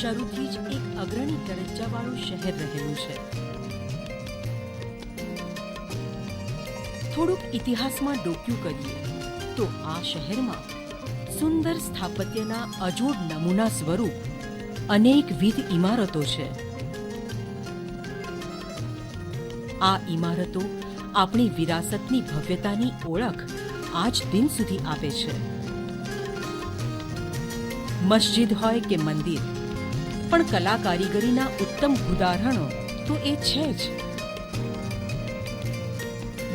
શરૂથી જ એક અગ્રણી દરજ્જાવાળું શહેર રહેલું છે. થોડુંક ઇતિહાસમાં ડોક્યું કરીએ તો આ શહેરમાં સુંદર સ્થાપત્યના અજોડ નમૂના સ્વરૂપ અનેકવિધ ઇમારતો છે. આ ઇમારતો આપણી વિરાસતની ભવ્યતાની ઓળખ આજ દિન સુધી આપે છે. મસ્જિદ હોય કે મંદિર, પણ કલા કારીગરીના ઉત્તમ ઉદાહરણો તો એ છે જ.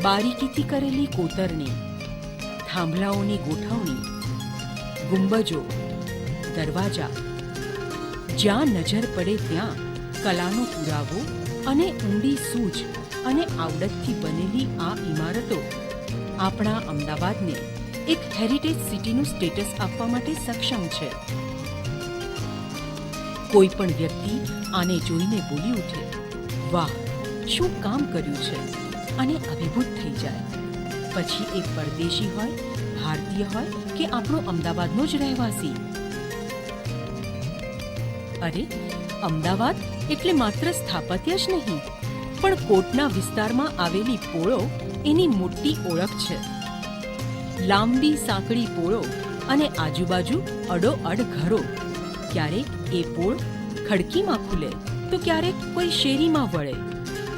બારીકીથી કરેલી કોતરણી, થાંભલાઓની ગોઠવણી, ગુંબજો, દરવાજા, જ્યાં નજર પડે ત્યાં કલાનો પુરાવો અને ઊંડી સૂઝ અને આવડતથી બનેલી આ ઇમારતો આપણા અમદાવાદને એક હેરિટેજ સિટીનું સ્ટેટસ આપવા માટે સક્ષમ છે. કોઈ પણ વ્યક્તિ આને જોઈને બોલી ઉઠે, વાહ, શું કામ કર્યું છે, અને અભિભૂત થઈ જાય. પછી એ પરદેશી હોય, ભારતીય હોય કે આપણો અમદાવાદનો જ રહેવાસી. અરે, અમદાવાદ એટલે માત્ર સ્થાપત્ય જ નહીં, પણ કોટના વિસ્તારમાં આવેલી પોળો એની મોટી ઓળખ છે. લાંબી સાંકડી પોળો અને આજુબાજુ અડોઅડ ઘરો. ક્યારેક એ પોળ ખડકીમાં ખુલે તો ક્યારેક કોઈ શેરીમાં વળે,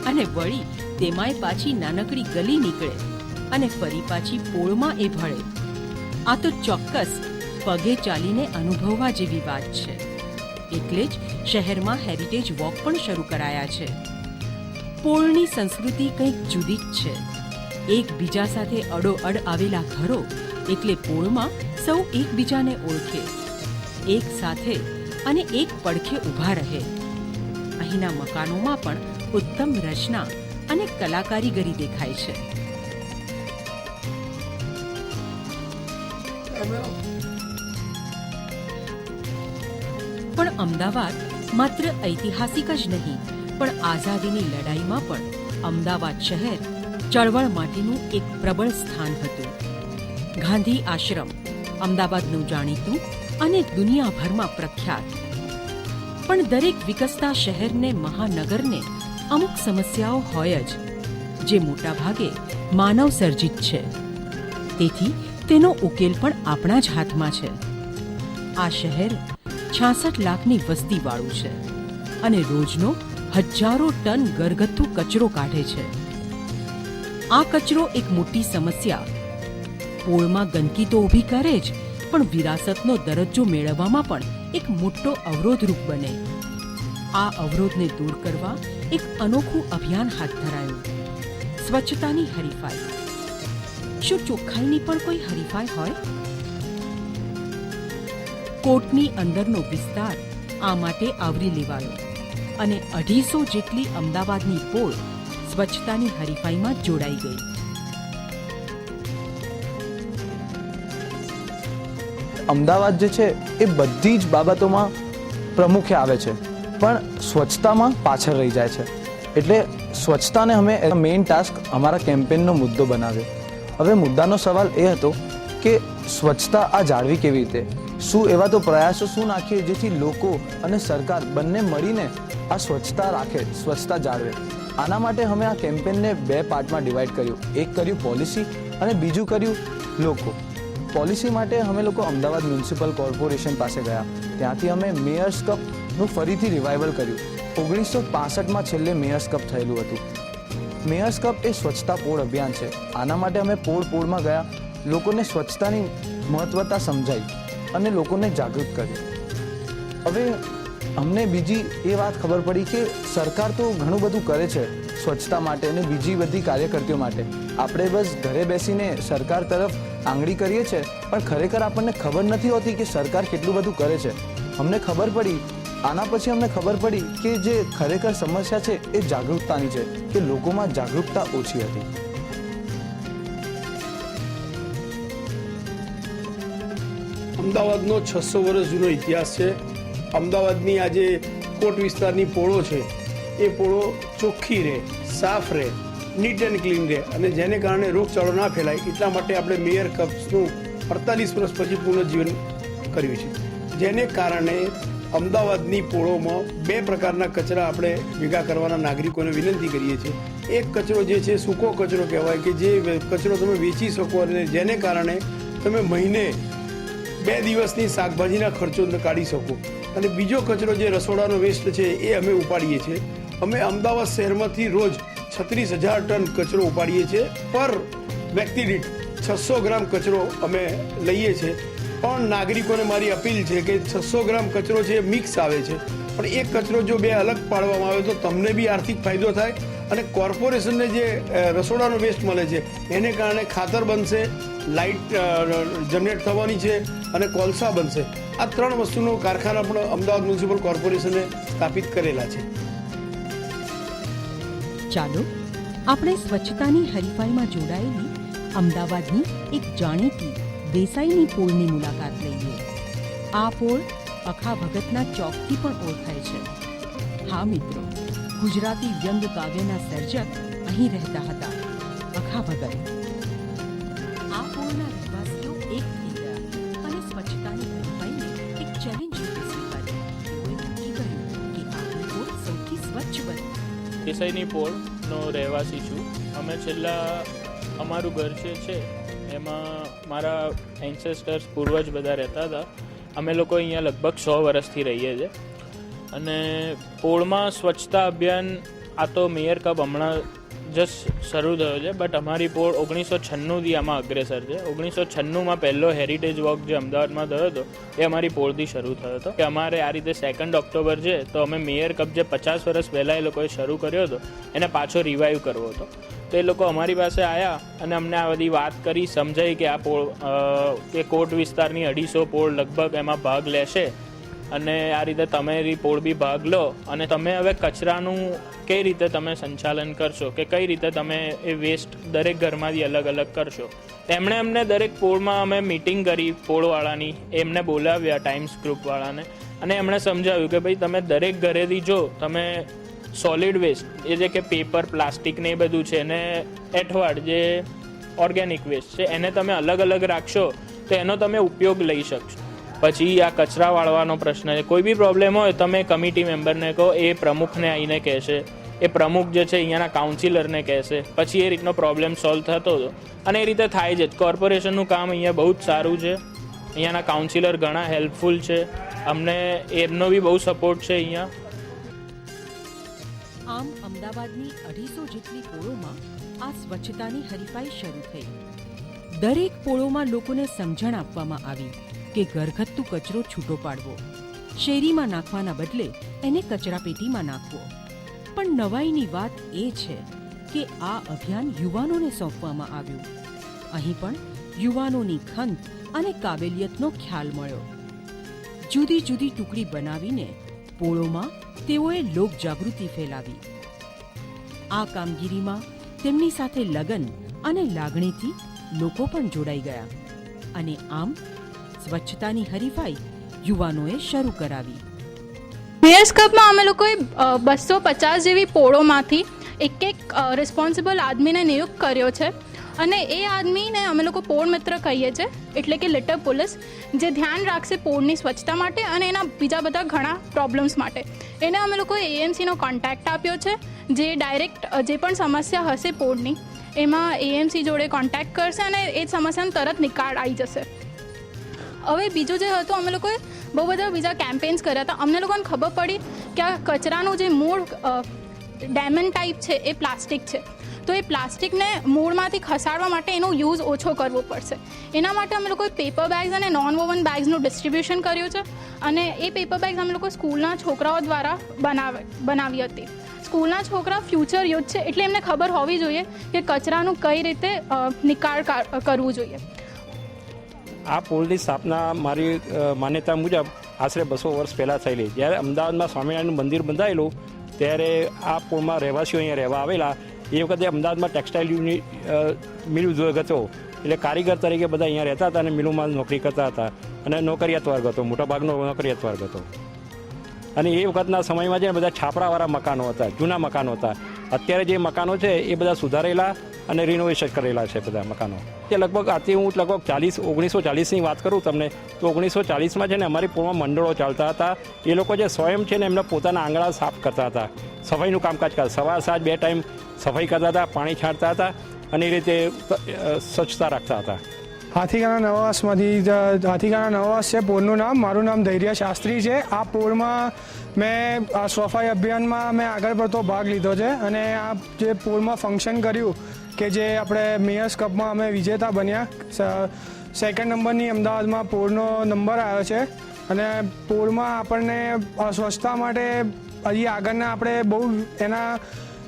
અને વળી તેમાંય પાછી નાનકડી ગલી નીકળે અને ફરી પાછી પોળમાં એ ભળે. આ તો ચોક્કસ પગે ચાલીને અનુભવવા જેવી વાત છે. એટલે જ શહેરમાં હેરિટેજ વોક પણ શરૂ કરાયા છે. પોળની સંસ્કૃતિ કંઈક જુદી જ છે. એકબીજા સાથે અડોઅડ આવેલા ઘરો એટલે પોળમાં સૌ એકબીજાને ઓળખે, એક સાથે અને એક પડખે ઊભા રહે. અહીંના મકાનોમાં પણ ઉત્તમ રચના અને કલાકારીગરી દેખાય છે. પણ અમદાવાદ માત્ર ઐતિહાસિક જ નહીં, પણ આઝાદીની લડાઈમાં પણ અમદાવાદ શહેર ચળવળ માટેનું એક પ્રબળ સ્થાન હતું. ગાંધી આશ્રમ અમદાવાદનું જાણીતું અને દુનિયાભરમાં પ્રખ્યાત. પણ દરેક વિકસતા શહેરને, મહાનગરને અમુક સમસ્યાઓ હોય જ, જે મોટાભાગે માનવ સર્જિત છે. તેથી તેનો ઉકેલ પણ આપણા જ હાથમાં છે. આ શહેર 66 લાખની વસ્તીવાળું છે અને રોજનો હજારો ટન ઘરગથ્થુ કચરો કાઢે છે. આ કચરો એક મોટી સમસ્યા. પોળમાં ગંદકી તો ઊભી કરે જ, પણ વિરાસતનો દરજ્જો મેળવવામાં પણ એક મોટો અવરોધરૂપ બને. આ અવરોધને દૂર કરવા એક અનોખું અભિયાન હાથ ધરાયું. સ્વચ્છતાની હરીફાઈ. શું ચોખ્ખાઈની પણ કોઈ હરીફાઈ હોય? કોટની અંદરનો વિસ્તાર આ માટે આવરી લેવાયો અને 250 જેટલી અમદાવાદની પોળ સ્વચ્છતાની હરીફાઈમાં જોડાઈ ગઈ. અમદાવાદ જે છે એ બધી જ બાબતોમાં પ્રમુખે આવે છે, પણ સ્વચ્છતામાં પાછળ રહી જાય છે. એટલે સ્વચ્છતાને અમે મેઇન ટાસ્ક અમારા કેમ્પેનનો મુદ્દો બનાવ્યો. હવે મુદ્દાનો સવાલ એ હતો કે સ્વચ્છતા આ જાળવી કેવી રીતે, શું એવા તો પ્રયાસો શું નાખીએ જેથી લોકો અને સરકાર બંને મળીને આ સ્વચ્છતા રાખે, સ્વચ્છતા જાળવે. આના માટે અમે આ કેમ્પેનને 2 પાર્ટમાં ડિવાઈડ કર્યું. એક કર્યું પોલિસી અને બીજું કર્યું લોકો. પોલિસી માટે અમે લોકો અમદાવાદ મ્યુનિસિપલ કોર્પોરેશન પાસે ગયા. ત્યાંથી અમે મેયર્સ કપનું ફરીથી રિવાઇવલ કર્યું. 1965માં છેલ્લે મેયર્સ કપ થયેલું હતું. મેયર્સ કપ એ સ્વચ્છતા પોળ અભિયાન છે. આના માટે અમે પોળમાં ગયા, લોકોને સ્વચ્છતાની મહત્વતા સમજાઈ અને લોકોને જાગૃત કર્યું. હવે અમને બીજી એ વાત ખબર પડી કે સરકાર તો ઘણું બધું કરે છે સ્વચ્છતા માટે અને બીજી બધી કાર્યકર્તીઓ માટે. આપણે બસ ઘરે બેસીને સરકાર તરફ આંગળી કરીએ છીએ, પણ ખરેખર આપણને ખબર નથી હોતી કે સરકાર કેટલું બધું કરે છે. અમને ખબર પડી, આના પછી અમને ખબર પડી કે જે ખરેખર સમસ્યા છે એ જાગૃતતાની છે, કે લોકોમાં જાગૃતતા ઓછી હતી. અમદાવાદનો 600 વર્ષ જૂનો ઇતિહાસ છે. અમદાવાદની આજે કોટ વિસ્તારની પોળો છે એ પોળો ચોખ્ખી રહે, સાફ રહે, નીટ એન્ડ ક્લીન રહે અને જેને કારણે રોગચાળો ના ફેલાય એટલા માટે આપણે મેયર કપ્સનું 48 વર્ષ પછી પુનઃજીવન કર્યું છે. જેને કારણે અમદાવાદની પોળોમાં 2 પ્રકારના કચરા આપણે ભેગા કરવાના નાગરિકોને વિનંતી કરીએ છીએ. એક કચરો જે છે સૂકો કચરો કહેવાય, કે જે કચરો તમે વેચી શકો અને જેને કારણે તમે મહિને 2 દિવસની શાકભાજીના ખર્ચો કાઢી શકો. અને બીજો કચરો જે રસોડાનો વેસ્ટ છે એ અમે ઉપાડીએ છીએ. અમે અમદાવાદ શહેરમાંથી રોજ 36,000 ટન કચરો ઉપાડીએ છીએ. પર વ્યક્તિ દીઠ 600 ગ્રામ કચરો અમે લઈએ છીએ. પણ નાગરિકોને મારી અપીલ છે કે 600 ગ્રામ કચરો છે મિક્સ આવે છે, પણ એક કચરો જો 2 અલગ પાડવામાં આવે તો તમને બી આર્થિક ફાયદો થાય અને કોર્પોરેશનને જે રસોડાનો વેસ્ટ મળે છે એને કારણે ખાતર બનશે, લાઇટ જનરેટ થવાની છે અને કોલસા બનશે. આ 3 વસ્તુનો કારખાના પણ અમદાવાદ મ્યુનિસિપલ કોર્પોરેશને સ્થાપિત કરેલા છે. ચાલો આપણે સ્વચ્છતાની હરીફાઈમાં જોડાયેલી અમદાવાદની એક જાણીતી દેસાઈની પોળની મુલાકાત લઈએ. આ પોળ અખા ભગતના ચોકથી પણ ઓળખાય છે. હા મિત્રો, ગુજરાતી વ્યંગ કાવ્યના સર્જક અહીં રહેતા હતા, અખા ભગત. આ પોળના રહેવાસીઓ એક થઈ ગયા અને સ્વચ્છતાની હરીફાઈને એક ચેલેન્જ રૂપે સ્વીકારી. તેઓએ નક્કી કર્યું કે આપણી પોળ સૌથી સ્વચ્છ બને. દેસાઈની પોળનો રહેવાસી છું. અમે અમારું ઘર જે છે એમાં મારા એન્સેસ્ટર્સ પૂર્વજ બધા રહેતા હતા. અમે લોકો અહીંયા લગભગ 100 વર્ષથી રહીએ છીએ. અને પોળમાં સ્વચ્છતા અભિયાન આ તો મેયર કપ હમણાં જસ્ટ શરૂ થયો છે, બટ અમારી પોળ 1996થી આમાં અગ્રેસર છે. 1996માં પહેલો હેરિટેજ વોક જે અમદાવાદમાં થયો હતો એ અમારી પોળથી શરૂ થયો હતો. કે અમારે આ રીતે 2 ઓક્ટોબર છે તો અમે મેયર કપ જે 50 વર્ષ પહેલાં એ લોકોએ શરૂ કર્યો હતો એને પાછો રિવાઈવ કરવો હતો. તો એ લોકો અમારી પાસે આવ્યા અને અમને આ બધી વાત કરી, સમજાઈ કે આ પોળ કે કોટ વિસ્તારની 250 પોળ લગભગ એમાં ભાગ લેશે અને આ રીતે તમારી પોળ બી ભાગ લો અને તમે હવે કચરાનું કઈ રીતે તમે સંચાલન કરશો, કે કઈ રીતે તમે એ વેસ્ટ દરેક ઘરમાંથી અલગ અલગ કરશો. તેમણે અમને દરેક પોળમાં અમે મિટિંગ કરી પોળવાળાની, એમને બોલાવ્યા ટાઈમ્સ ગ્રુપવાળાને, અને એમણે સમજાવ્યું કે ભાઈ તમે દરેક ઘરેથી જો તમે સોલિડ વેસ્ટ એ જે કે પેપર, પ્લાસ્ટિક ને એ બધું છે, ને એઠવાડ જે ઓર્ગેનિક વેસ્ટ છે એને તમે અલગ અલગ રાખશો તો એનો તમે ઉપયોગ લઈ શકશો. પછી આ કચરા વાળવાનો પ્રશ્ન છે, કોઈ બી પ્રોબ્લેમ હોય તમે કમિટી મેમ્બરને કહો, એ પ્રમુખને આવીને કહેશે, એ પ્રમુખ જે છે અહીંયાના કાઉન્સિલરને કહેશે, પછી એ રીતનો પ્રોબ્લેમ સોલ્વ થતો હતો. અને એ રીતે થાય છે. કોર્પોરેશનનું કામ અહીંયા બહુ જ સારું છે. અહીંયાના કાઉન્સિલર ઘણા હેલ્પફુલ છે, અમને એમનો બી બહુ સપોર્ટ છે અહીંયા. આમ અમદાવાદની 250 જેટલી પોળોમાં આ સ્વચ્છતાની હરીફાઈ શરૂ થઈ. દરેક પોળોમાં લોકોને સમજણ આપવામાં આવી કે ઘરગથ્થુ કચરો છૂટો પાડવો, શેરીમાં નાખવાના બદલે એને કચરાપેટીમાં નાખવો. પણ નવાઈની વાત એ છે કે આ અભિયાન યુવાનોને સોંપવામાં આવ્યું. અહીં પણ યુવાનોની ખંત અને કાબેલિયતનો ખ્યાલ મળ્યો. જુદી જુદી ટુકડી બનાવીને પોળોમાં તેઓએ લોકજાગૃતિ ફેલાવી. આ કામગીરીમાં તેમની સાથે લગન અને લાગણીથી લોકો પણ જોડાઈ ગયા અને આમ સ્વચ્છતાની હરીફાઈ યુવાનોએ શરૂ કરાવી. મેયર્સ કપમાં અમે લોકોએ 250 જેવી પોળોમાંથી એક રિસ્પોન્સિબલ આદમીને નિયુક્ત કર્યો છે અને એ આદમીને અમે લોકો પોળ મિત્ર કહીએ છીએ, એટલે કે લિટર પોલીસ, જે ધ્યાન રાખશે પોળની સ્વચ્છતા માટે અને એના બીજા બધા ઘણા પ્રોબ્લેમ્સ માટે. એને અમે લોકોએ એએમસીનો કોન્ટેક્ટ આપ્યો છે, જે ડાયરેક્ટ જે પણ સમસ્યા હશે પોળની એમાં એએમસી જોડે કોન્ટેક્ટ કરશે અને એ સમસ્યાનો તરત નિકાલ આવી જશે. હવે બીજું જે હતું, અમે લોકોએ બહુ બધા બીજા કેમ્પેન્સ કર્યા હતા. અમને લોકોને ખબર પડી કે આ કચરાનું જે મૂળ ડાયમંડ ટાઈપ છે એ પ્લાસ્ટિક છે, તો એ પ્લાસ્ટિકને મૂળમાંથી ખસાડવા માટે એનો યુઝ ઓછો કરવો પડશે. એના માટે અમે લોકોએ પેપર બેગ્સ અને નોન વોવન બેગ્સનું ડિસ્ટ્રીબ્યુશન કર્યું છે અને એ પેપર બેગ્સ અમે લોકો સ્કૂલના છોકરાઓ દ્વારા બનાવી હતી. સ્કૂલના છોકરા ફ્યુચર યુથ છે, એટલે એમને ખબર હોવી જોઈએ કે કચરાનું કઈ રીતે નિકાલ કરવું જોઈએ. આ પોળની સ્થાપના મારી માન્યતા મુજબ આશરે 200 વર્ષ પહેલાં થયેલી. જ્યારે અમદાવાદમાં સ્વામિનારાયણનું મંદિર બંધાયેલું ત્યારે આ પોળમાં રહેવાસીઓ અહીંયા રહેવા આવેલા. એ વખતે અમદાવાદમાં ટેક્સટાઇલ મિલ ઉદ્યોગ હતો, એટલે કારીગર તરીકે બધા અહીંયા રહેતા હતા અને મિલોમાં નોકરી કરતા હતા અને નોકરિયાત વર્ગ હતો, મોટાભાગનો નોકરિયાત વર્ગ હતો. અને એ વખતના સમયમાં જે બધા છાપરાવાળા મકાનો હતા, જૂના મકાનો હતા. અત્યારે જે મકાનો છે એ બધા સુધારેલા અને રિનોવેશન કરેલા છે બધા મકાનો. તે લગભગ આથી હું લગભગ 1940ની વાત કરું તમને તો 1940માં છે ને અમારી પોળમાં મંડળો ચાલતા હતા. એ લોકો જે સ્વયં છે ને એમના પોતાના આંગણા સાફ કરતા હતા, સફાઈનું કામકાજ કરતા, સવાર સાંજ 2 ટાઈમ સફાઈ કરતા હતા, પાણી છાંટતા હતા અને એ રીતે સ્વચ્છતા રાખતા હતા. હાથીગાના નવાસ છે પોળનું નામ. મારું નામ ધૈર્ય શાસ્ત્રી છે. આ પોળમાં મેં સફાઈ અભિયાનમાં મેં આગળ પડતો ભાગ લીધો છે અને આ જે પોળમાં ફંક્શન કર્યું કે જે આપણે મેયર્સ કપમાં અમે વિજેતા બન્યા, 2nd નંબરની અમદાવાદમાં પોળનો નંબર આવ્યો છે. અને પોળમાં આપણને સ્વચ્છતા માટે હજી આગળના આપણે બહુ એના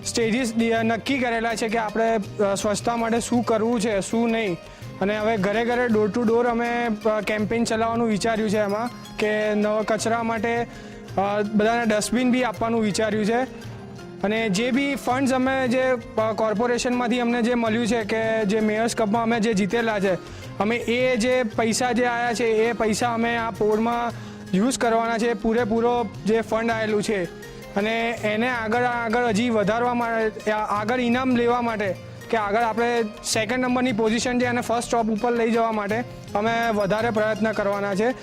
સ્ટેજીસ નક્કી કરેલા છે કે આપણે સ્વચ્છતા માટે શું કરવું છે શું નહીં. અને હવે ઘરે ઘરે ડોર ટુ ડોર અમે કેમ્પેઇન ચલાવવાનું વિચાર્યું છે એમાં કે નવા કચરા માટે બધાને ડસ્ટબિન બી આપવાનું વિચાર્યું છે. અને જે બી ફંડ્સ અમે જે કોર્પોરેશનમાંથી અમને જે મળ્યું છે કે જે મેયર્સ કપમાં અમે જે જીતેલા છે, અમે એ જે પૈસા જે આવ્યા છે એ પૈસા અમે આ પોળમાં યુઝ કરવાના છે. પૂરેપૂરો જે ફંડ આવેલું છે અને એને આગળ હજી વધારવા માટે, આગળ ઇનામ લેવા માટે કે આગળ આપણે 2nd નંબરની પોઝિશન છે અને ફર્સ્ટ ટોપ ઉપર લઈ જવા માટે અમે વધારે પ્રયત્ન કરવાના છે.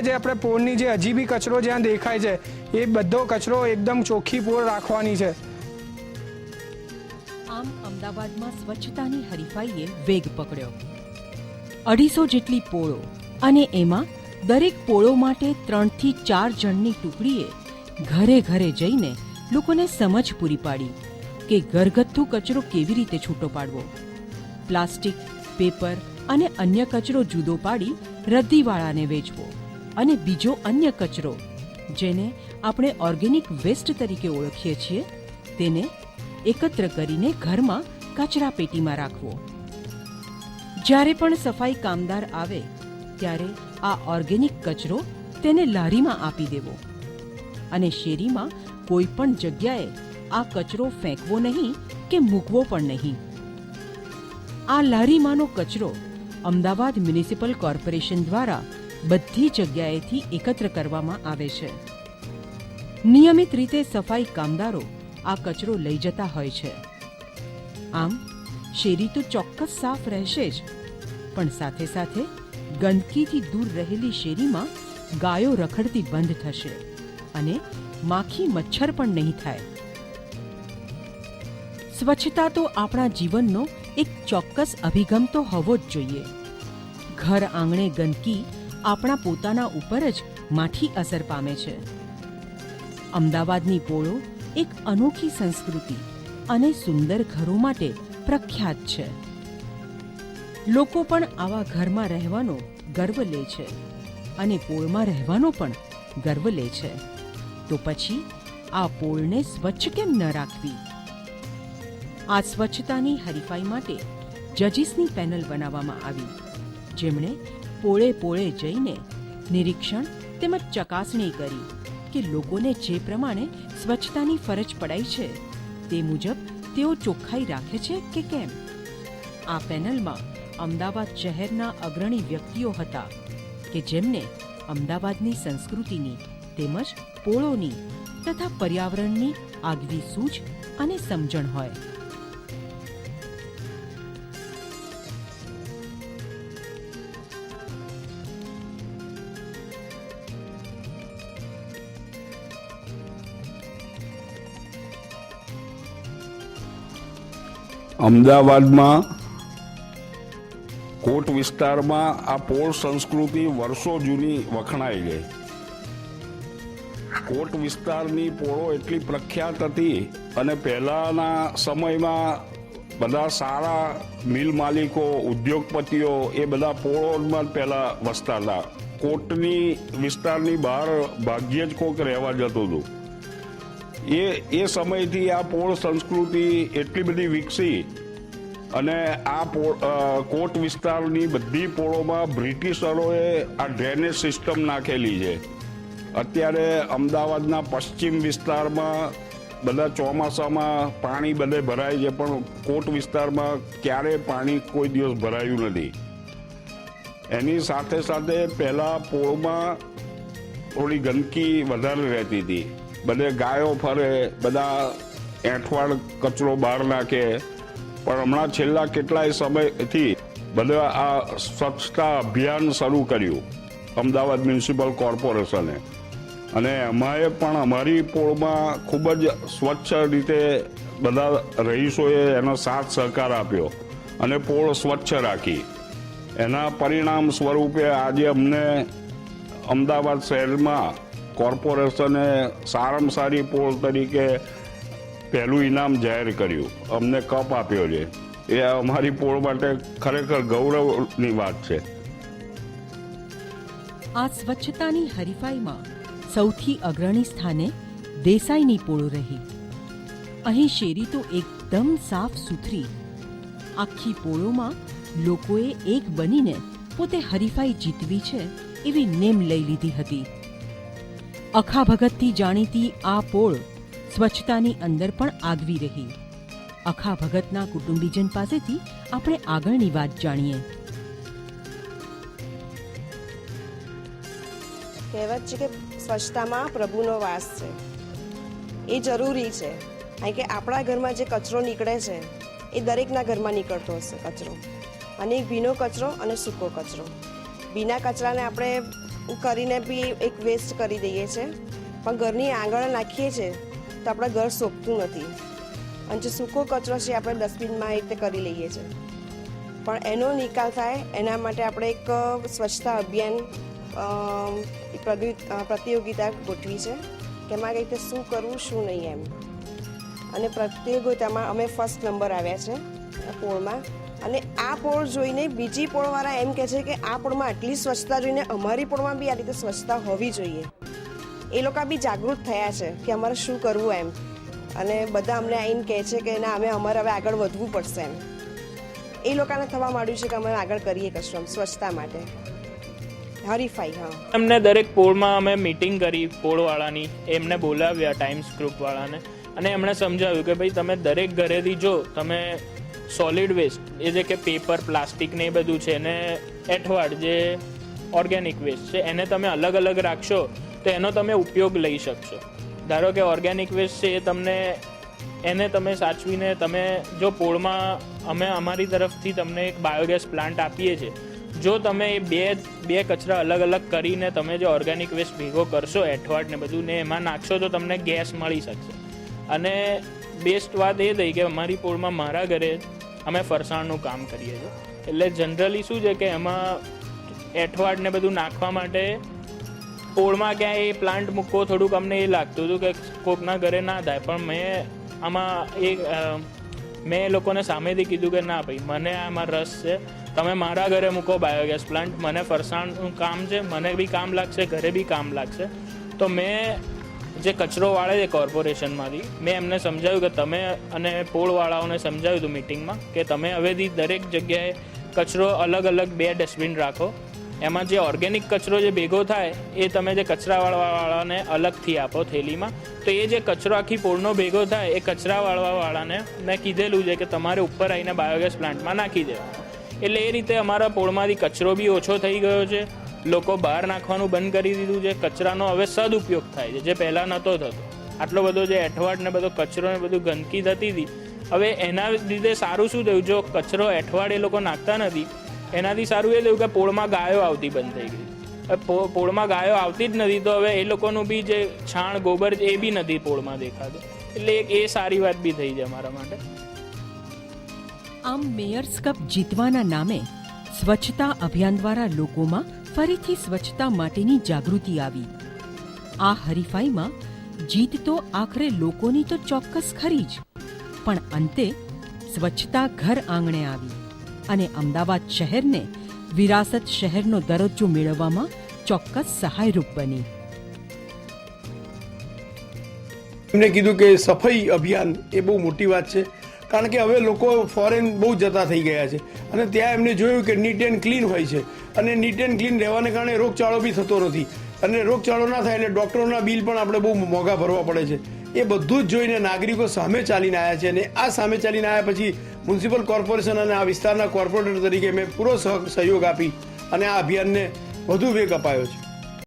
જે આપણે પોળની જે હજી બી કચરો જ્યાં દેખાય છે એ બધો કચરો એકદમ ચોખ્ખી પોળ રાખવાની છે. આમ અમદાવાદમાં સ્વચ્છતાની હરીફાઈએ વેગ પકડ્યો. 250 જેટલી પોળો અને એમાં દરેક પોળો માટે 3 થી 4 જણની ટુકડીએ ઘરે ઘરે જઈને લોકોને સમજ પૂરી પાડી કે ઘરગથ્થુ કચરો કેવી રીતે છૂટો પાડવો. પ્લાસ્ટિક, પેપર અને અન્ય કચરો જુદો પાડી રદ્દીવાળાને વેચવો અને બીજો અન્ય કચરો જેને આપણે ઓર્ગેનિક વેસ્ટ તરીકે ઓળખીએ છીએ તેને એકત્ર કરીને ઘરમાં કચરા પેટીમાં રાખવો. જ્યારે પણ સફાઈ કામદાર આવે ત્યારે આ ઓર્ગેનિક કચરો તેને લારીમાં આપી દેવો અને શેરીમાં કોઈ પણ જગ્યાએ આ કચરો ફેંકવો નહીં કે મૂકવો પણ નહીં. આ લારીમાંનો કચરો અમદાવાદ મ્યુનિસિપલ કોર્પોરેશન દ્વારા બધી જગ્યાએથી એકત્ર કરવામાં આવે છે. નિયમિત રીતે સફાઈ કામદારો આ કચરો લઈ જતા હોય છે. આમ શેરી તો ચોક્કસ સાફ રહેશે જ, પણ સાથે સાથે ગંદકીથી દૂર રહેલી શેરીમાં ગાયો રખડતી બંધ થશે અને માખી મચ્છર પણ નહીં થાય. સ્વચ્છતા તો આપણા જીવનનો એક ચોક્કસ અભિગમ તો હોવો જ જોઈએ. ઘર આંગણે ગંદકી આપણા પોતાના ઉપર જ માઠી અસર પામે છે. અમદાવાદની પોળો એક અનોખી સંસ્કૃતિ અને સુંદર ઘરો માટે પ્રખ્યાત છે. લોકો પણ આવા ઘરમાં રહેવાનો ગર્વ લે છે અને પોળમાં રહેવાનો પણ ગર્વ લે છે. તો પછી આ પોળને સ્વચ્છ કેમ ન રાખવી? આ સ્વચ્છતાની હરીફાઈ માટે જજીસની પેનલ બનાવવામાં આવી, જેમણે પોળે પોળે જઈને નિરીક્ષણ તેમજ ચકાસણી કરી કે લોકોને જે પ્રમાણે સ્વચ્છતાની ફરજ પડાઈ છે તે મુજબ તેઓ ચોખ્ખાઈ રાખે છે કે કેમ. આ પેનલમાં અમદાવાદ શહેરના અગ્રણી વ્યક્તિઓ હતા કે જેમને અમદાવાદની સંસ્કૃતિની તેમજ પોળોની તથા પર્યાવરણની આગવી સૂઝ અને સમજણ હોય. અમદાવાદમાં કોટ વિસ્તારમાં આ પોળ સંસ્કૃતિ વર્ષો જૂની વખણાઈ ગઈ. કોટ વિસ્તારની પોળો એટલી પ્રખ્યાત હતી અને પહેલાના સમયમાં બધા સારા મિલ માલિકો, ઉદ્યોગપતિઓ એ બધા પોળોમાં જ પહેલા વસતા હતા. કોટની વિસ્તારની બહાર ભાગ્યે જ કોક રહેવા જતું હતું. એ સમયથી આ પોળ સંસ્કૃતિ એટલી બધી વિકસી અને આ કોટ વિસ્તારની બધી પોળોમાં બ્રિટિશરોએ આ ડ્રેનેજ સિસ્ટમ નાખેલી છે. અત્યારે અમદાવાદના પશ્ચિમ વિસ્તારમાં બધા ચોમાસામાં પાણી બધે ભરાય છે, પણ કોટ વિસ્તારમાં ક્યારેય પાણી કોઈ દિવસ ભરાયું નથી. એની સાથે સાથે પહેલાં પોળમાં થોડી ગંદકી વધારે રહેતી હતી. બધે ગાયો ફરે, બધા એંઠવાડ કચરો બહાર નાખે, પણ હમણાં છેલ્લા કેટલાય સમયથી બધા આ સ્વચ્છતા અભિયાન શરૂ કર્યું અમદાવાદ મ્યુનિસિપલ કોર્પોરેશને, અને અમારે પણ અમારી પોળમાં ખૂબ જ સ્વચ્છ રીતે બધા રહીશોએ એનો સાથ સહકાર આપ્યો અને પોળ સ્વચ્છ રાખી. એના પરિણામ સ્વરૂપે આજે અમને અમદાવાદ શહેરમાં કોર્પોરેશને સારામાં સારી પોળ તરીકે પહેલું ઇનામ જાહેર કર્યું, અમને કપ આપ્યો છે. એ અમારી પોળ માટે ખરેખર ગૌરવની વાત છે. આ સ્વચ્છતાની હરીફાઈમાં સૌથી અગ્રણી સ્થાને દેસાઈની પોળ રહી. અહીં શેરી તો એકદમ સાફ સુથરી. આખી પોળોમાં લોકોએ એક બનીને પોતે હરીફાઈ જીતવી છે એવી નેમ લઈ લીધી હતી. અખા ભગતથી જાણીતી આ પોળ સ્વચ્છતાની અંદર પણ આગવી રહી. અખા ભગતના કુટુંબીજન પાસેથી આપણે આગળની વાત જાણીએ. કહેવત છે કે સ્વચ્છતામાં પ્રભુનો વાસ છે. એ જરૂરી છે, કારણ કે આપણા ઘરમાં જે કચરો નીકળે છે એ દરેકના ઘરમાં નીકળતો હશે કચરો, અને એક ભીનો કચરો અને સૂકો કચરો. ભીના કચરાને આપણે કરીને બી એક વેસ્ટ કરી દઈએ છીએ, પણ ઘરની આંગળ નાખીએ છીએ તો આપણા ઘર શોભતું નથી. અને જે સૂકો કચરો છે આપણે ડસ્ટબિનમાં એ રીતે કરી લઈએ છીએ, પણ એનો નિકાલ થાય એના માટે આપણે એક સ્વચ્છતા અભિયાન પ્રતિયોગિતા ગોઠવી છે કે એમાં કઈ રીતે શું કરવું શું નહીં એમ. અને પ્રતિયોગિતામાં અમે ફર્સ્ટ નંબર આવ્યા છે પોળમાં. અને આ પોળ જોઈને બીજી પોળવાળા એમ કહે છે કે આ પોળમાં આટલી સ્વચ્છતા જોઈને અમારી પોળમાં બી આ રીતે સ્વચ્છતા હોવી જોઈએ. એ લોકો બી જાગૃત થયા છે કે અમારે શું કરવું એમ, અને બધા અમને આવીને કહે છે કે ના અમારે હવે આગળ વધવું પડશે એમ. એ લોકોને થવા માંડ્યું છે કે અમે આગળ કરીએ કશું સ્વચ્છતા માટે હરીફાઈ. હા, એમને દરેક પોળમાં અમે મીટિંગ કરી પોળવાળાની, એમને બોલાવ્યા ટાઈમ્સ ગ્રુપવાળાને, અને એમણે સમજાવ્યું કે ભાઈ તમે દરેક ઘરેથી જો તમે સોલિડ વેસ્ટ એ જે કે પેપર પ્લાસ્ટિક ને એ બધું છે ને એઠવાડ જે ઓર્ગેનિક વેસ્ટ છે એને તમે અલગ અલગ રાખશો તો એનો તમે ઉપયોગ લઈ શકશો. ધારો કે ઓર્ગેનિક વેસ્ટ છે એ તમને એને તમે સાચવીને તમે જો પોળમાં અમે અમારી તરફથી તમને એક બાયોગેસ પ્લાન્ટ આપીએ છીએ, જો તમે એ બે કચરા અલગ અલગ કરીને તમે જે ઓર્ગેનિક વેસ્ટ ભેગો કરશો એઠવાડ ને બધું ને એમાં નાખશો તો તમને ગેસ મળી શકશે. અને બેસ્ટ વાત એ થઈ કે અમારી પોળમાં મારા ઘરે અમે ફરસાણનું કામ કરીએ છીએ, એટલે જનરલી શું છે કે એમાં એઠવાડ ને બધું નાખવા માટે પોળમાં ક્યાંય એ પ્લાન્ટ મૂકવો થોડુંક અમને એ લાગતું હતું કે કોકના ઘરે ના થાય, પણ મેં એ લોકોને સામેથી કીધું કે ના ભાઈ મને આમાં રસ છે, તમે મારા ઘરે મૂકો બાયોગેસ પ્લાન્ટ, મને ફરસાણનું કામ છે, મને બી કામ લાગશે, ઘરે બી કામ લાગશે. તો મેં જે કચરો વાળે છે કોર્પોરેશનમાંથી મેં એમને સમજાવ્યું કે તમે, અને પોળવાળાઓને સમજાવ્યું હતું મિટિંગમાં કે તમે હવેથી દરેક જગ્યાએ કચરો અલગ અલગ 2 ડસ્ટબિન રાખો. એમાં જે ઓર્ગેનિક કચરો જે ભેગો થાય એ તમે જે કચરાવાળાને અલગથી આપો થેલીમાં, તો એ જે કચરો આખી પોળનો ભેગો થાય એ કચરાવાળાને મેં કીધેલું છે કે તમારે ઉપર આવીને બાયોગેસ પ્લાન્ટમાં નાખી દેવાનું. એટલે એ રીતે અમારા પોળમાંથી કચરો બી ઓછો થઈ ગયો છે, લોકો બહાર નાખવાનું બંધ કરી દીધું છે, કચરાનો હવે સદુપયોગ થાય છે જે પહેલાં નહોતો થતો. આટલો બધો જે એઠવાડ ને બધો કચરો ને બધું ગંદકી થતી હતી, હવે એના લીધે સારું શું થયું, જો કચરો એઠવાડ એ લોકો નાખતા નથી એનાથી સારું એ થયું કે પોળમાં ગાયો આવતી બંધ થઈ ગઈ. પોળમાં ગાયો આવતી જ નથી તો હવે એ લોકોનું બી જે છાણ ગોબર એ બી નથી પોળમાં દેખાતું, એટલે એ સારી વાત બી થઈ છે અમારા માટે. આમ મેયર્સ કપ જીતવાના નામે સ્વચ્છતા અભિયાન દ્વારા લોકોમાં ફરીથી સ્વચ્છતા માટેની જાગૃતિ આવી. આ હરીફાઈમાં જીત તો આખરે લોકોની તો ચોક્કસ ખરી જ, પણ અંતે સ્વચ્છતા ઘર આંગણે આવી અને અમદાવાદ શહેરને વિરાસત શહેરનો દરજ્જો મેળવવામાં ચોક્કસ સહાયરૂપ બની. એમને કીધું કે સફાઈ અભિયાન એ બહુ મોટી વાત છે, કારણ કે હવે લોકો ફોરેન બહુ જતા થઈ ગયા છે અને ત્યાં એમને જોયું કે નીટ એન્ડ ક્લીન હોય છે, અને નીટ એન્ડ ક્લીન રહેવાને કારણે રોગચાળો બી થતો નથી, અને રોગચાળો ના થાય એટલે ડૉક્ટરોના બિલ પણ આપણે બહુ મોંઘા ભરવા પડે છે. એ બધું જ જોઈને નાગરિકો સામે ચાલીને આવ્યા છે, અને આ સામે ચાલીને આવ્યા પછી મ્યુનિસિપલ કોર્પોરેશન અને આ વિસ્તારના કોર્પોરેટર તરીકે મેં પૂરો સહયોગ આપી અને આ અભિયાનને વધુ વેગ અપાયો છે.